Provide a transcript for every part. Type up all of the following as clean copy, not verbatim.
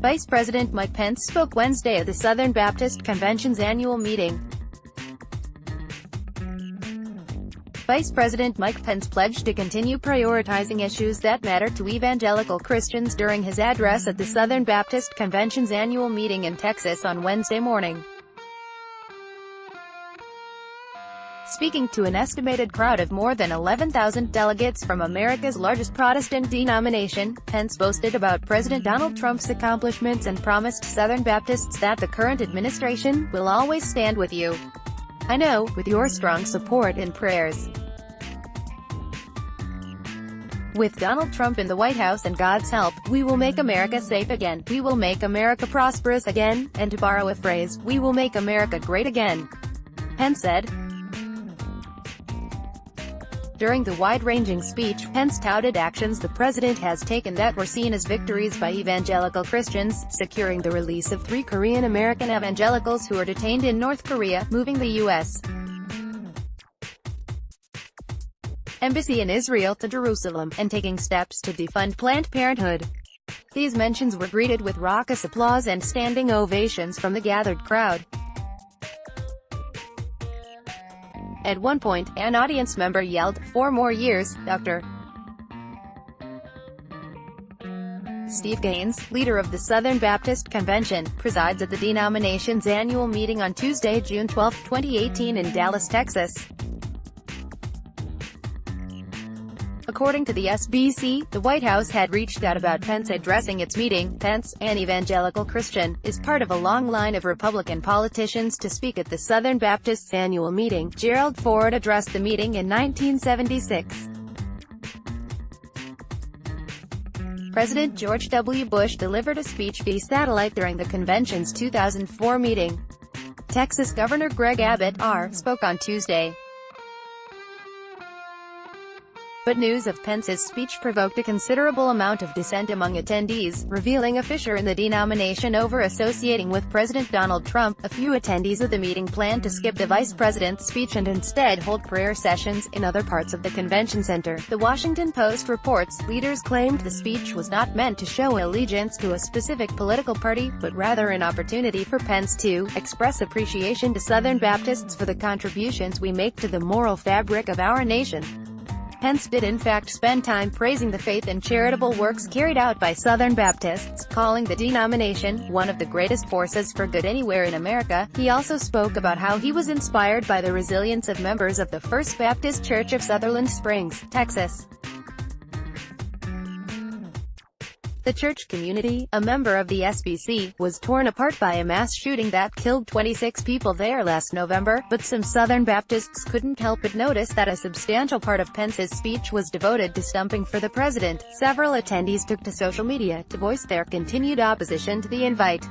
Vice President Mike Pence spoke Wednesday at the Southern Baptist Convention's annual meeting. Vice President Mike Pence pledged to continue prioritizing issues that matter to evangelical Christians during his address at the Southern Baptist Convention's annual meeting in Texas on Wednesday morning. Speaking to an estimated crowd of more than 11,000 delegates from America's largest Protestant denomination, Pence boasted about President Donald Trump's accomplishments and promised Southern Baptists that the current administration will always stand with you. I know, with your strong support and prayers. With Donald Trump in the White House and God's help, we will make America safe again, we will make America prosperous again, and to borrow a phrase, we will make America great again, Pence said. During the wide-ranging speech, Pence touted actions the president has taken that were seen as victories by evangelical Christians, securing the release of 3 Korean-American evangelicals who are detained in North Korea, moving the U.S. Embassy in Israel to Jerusalem, and taking steps to defund Planned Parenthood. These mentions were greeted with raucous applause and standing ovations from the gathered crowd. At one point, an audience member yelled, "4 more years, Dr." Steve Gaines, leader of the Southern Baptist Convention, presides at the denomination's annual meeting on Tuesday, June 12, 2018 in Dallas, Texas. According to the SBC, the White House had reached out about Pence addressing its meeting. Pence, an evangelical Christian, is part of a long line of Republican politicians to speak at the Southern Baptist's annual meeting. Gerald Ford addressed the meeting in 1976. President George W. Bush delivered a speech via satellite during the convention's 2004 meeting. Texas Governor Greg Abbott, R., spoke on Tuesday. But news of Pence's speech provoked a considerable amount of dissent among attendees, revealing a fissure in the denomination over associating with President Donald Trump. A few attendees of the meeting planned to skip the vice president's speech and instead hold prayer sessions in other parts of the convention center. The Washington Post reports, leaders claimed the speech was not meant to show allegiance to a specific political party, but rather an opportunity for Pence to express appreciation to Southern Baptists for the contributions we make to the moral fabric of our nation. Pence did in fact spend time praising the faith and charitable works carried out by Southern Baptists, calling the denomination one of the greatest forces for good anywhere in America. He also spoke about how he was inspired by the resilience of members of the First Baptist Church of Sutherland Springs, Texas. The church community, a member of the SBC, was torn apart by a mass shooting that killed 26 people there last November, but some Southern Baptists couldn't help but notice that a substantial part of Pence's speech was devoted to stumping for the president. Several attendees took to social media to voice their continued opposition to the invite.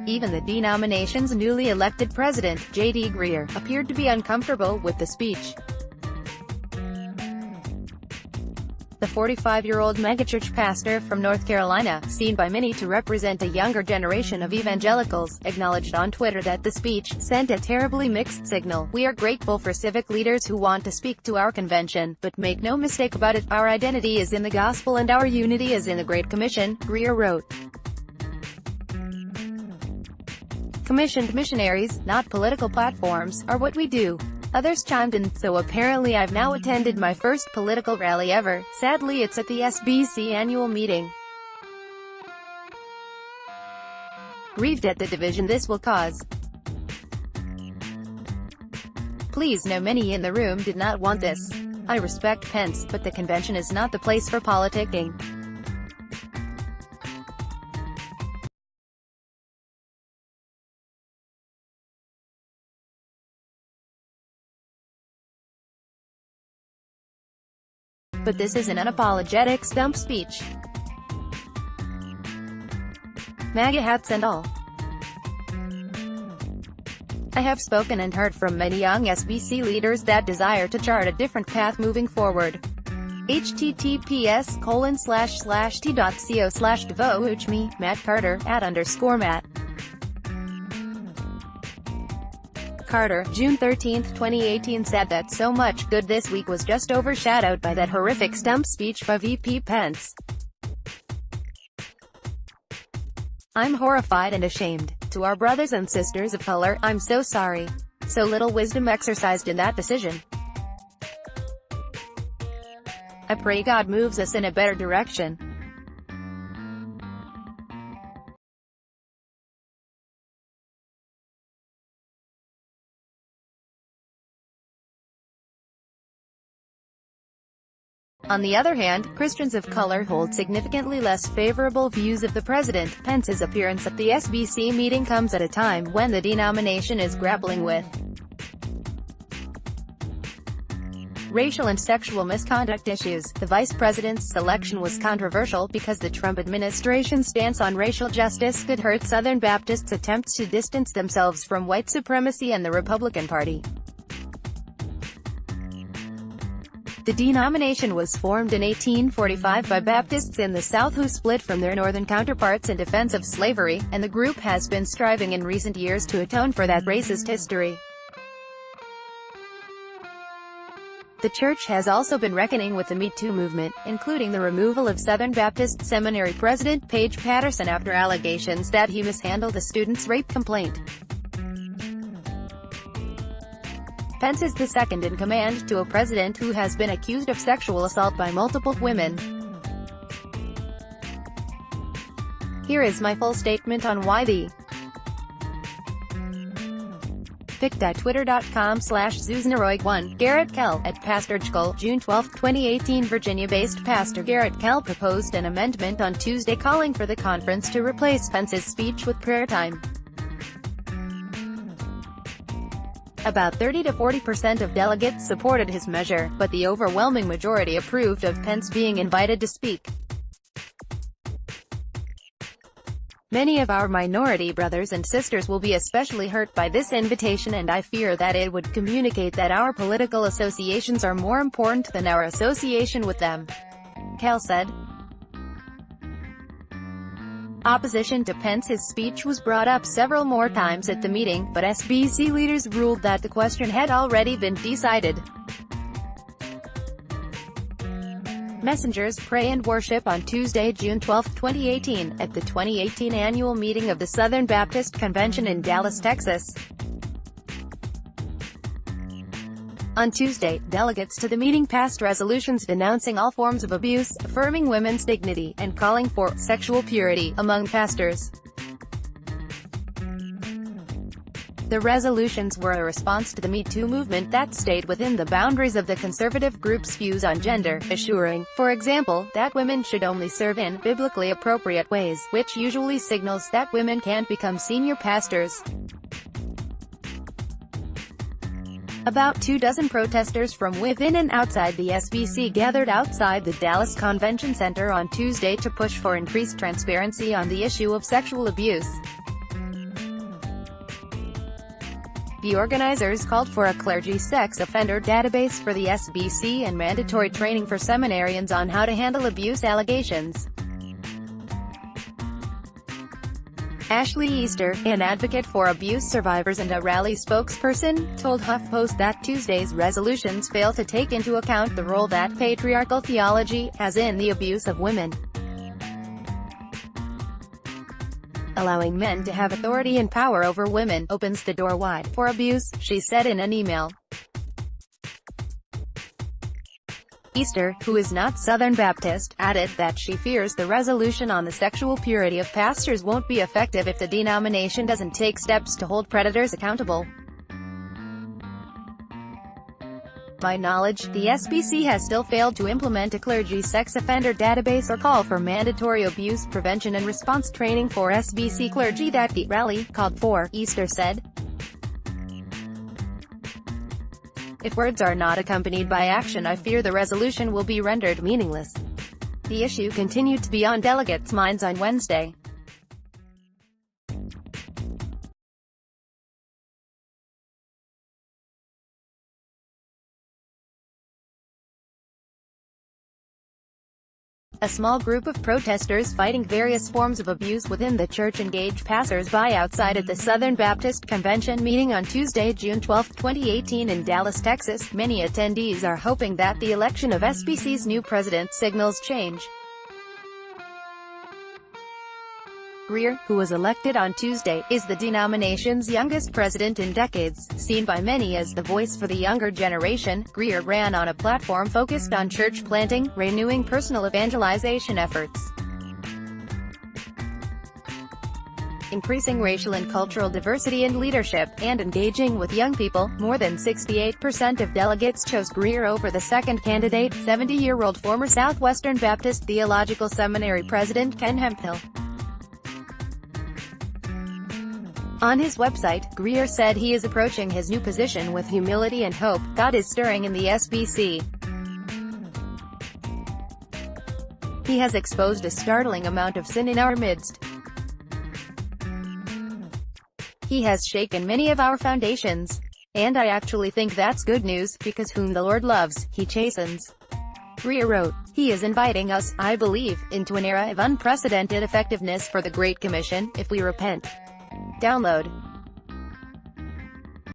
Even the denomination's newly elected president, J.D. Greear, appeared to be uncomfortable with the speech. The 45-year-old megachurch pastor from North Carolina, seen by many to represent a younger generation of evangelicals, acknowledged on Twitter that the speech sent a terribly mixed signal. "We are grateful for civic leaders who want to speak to our convention, but make no mistake about it, our identity is in the gospel and our unity is in the Great Commission," Greear wrote. "Commissioned missionaries, not political platforms, are what we do." Others chimed in, "So apparently I've now attended my first political rally ever. Sadly it's at the SBC annual meeting. Grieved at the division this will cause. Please know many in the room did not want this. I respect Pence, but the convention is not the place for politicking." But this is an unapologetic stump speech. MAGA hats and all. I have spoken and heard from many young SBC leaders that desire to chart a different path moving forward. https://t.co/devo me, Matt Carter, @_Matt. Carter, June 13, 2018 said that so much good this week was just overshadowed by that horrific stump speech by VP Pence. I'm horrified and ashamed. To our brothers and sisters of color, I'm so sorry. So little wisdom exercised in that decision. I pray God moves us in a better direction. On the other hand, Christians of color hold significantly less favorable views of the president. Pence's appearance at the SBC meeting comes at a time when the denomination is grappling with racial and sexual misconduct issues. The vice president's selection was controversial because the Trump administration's stance on racial justice could hurt Southern Baptists' attempts to distance themselves from white supremacy and the Republican Party. The denomination was formed in 1845 by Baptists in the South who split from their northern counterparts in defense of slavery, and the group has been striving in recent years to atone for that racist history. The church has also been reckoning with the Me Too movement, including the removal of Southern Baptist Seminary President Paige Patterson after allegations that he mishandled a student's rape complaint. Pence is the second in command to a president who has been accused of sexual assault by multiple women. Here is my full statement on why the pic.twitter.com/ZuzanaRoig1. Garrett Kell, at PastorJKL, June 12, 2018. Virginia-based Pastor Garrett Kell proposed an amendment on Tuesday calling for the conference to replace Pence's speech with prayer time. About 30 to 40% of delegates supported his measure, but the overwhelming majority approved of Pence being invited to speak. Many of our minority brothers and sisters will be especially hurt by this invitation, and I fear that it would communicate that our political associations are more important than our association with them, Kell said. Opposition to Pence's speech was brought up several more times at the meeting, but SBC leaders ruled that the question had already been decided. Messengers pray and worship on Tuesday, June 12, 2018, at the 2018 annual meeting of the Southern Baptist Convention in Dallas, Texas. On Tuesday, delegates to the meeting passed resolutions denouncing all forms of abuse, affirming women's dignity, and calling for sexual purity among pastors. The resolutions were a response to the Me Too movement that stayed within the boundaries of the conservative group's views on gender, assuring, for example, that women should only serve in biblically appropriate ways, which usually signals that women can't become senior pastors. About 24 protesters from within and outside the SBC gathered outside the Dallas Convention Center on Tuesday to push for increased transparency on the issue of sexual abuse. The organizers called for a clergy sex offender database for the SBC and mandatory training for seminarians on how to handle abuse allegations. Ashley Easter, an advocate for abuse survivors and a rally spokesperson, told HuffPost that Tuesday's resolutions fail to take into account the role that patriarchal theology has in the abuse of women. Allowing men to have authority and power over women opens the door wide for abuse, she said in an email. Easter, who is not Southern Baptist, added that she fears the resolution on the sexual purity of pastors won't be effective if the denomination doesn't take steps to hold predators accountable. My knowledge, the SBC has still failed to implement a clergy sex offender database or call for mandatory abuse prevention and response training for SBC clergy that the rally called for, Easter said. If words are not accompanied by action, I fear the resolution will be rendered meaningless. The issue continued to be on delegates' minds on Wednesday. A small group of protesters fighting various forms of abuse within the church engaged passers-by outside at the Southern Baptist Convention meeting on Tuesday, June 12, 2018 in Dallas, Texas. Many attendees are hoping that the election of SBC's new president signals change. Greer, who was elected on Tuesday, is the denomination's youngest president in decades. Seen by many as the voice for the younger generation, Greer ran on a platform focused on church planting, renewing personal evangelization efforts, increasing racial and cultural diversity in leadership, and engaging with young people. More than 68% of delegates chose Greer over the second candidate, 70-year-old former Southwestern Baptist Theological Seminary president Ken Hemphill. On his website, Greer said he is approaching his new position with humility and hope. God is stirring in the SBC. He has exposed a startling amount of sin in our midst. He has shaken many of our foundations. And I actually think that's good news, because whom the Lord loves, he chastens. Greer wrote, "He is inviting us, I believe, into an era of unprecedented effectiveness for the Great Commission, if we repent." Download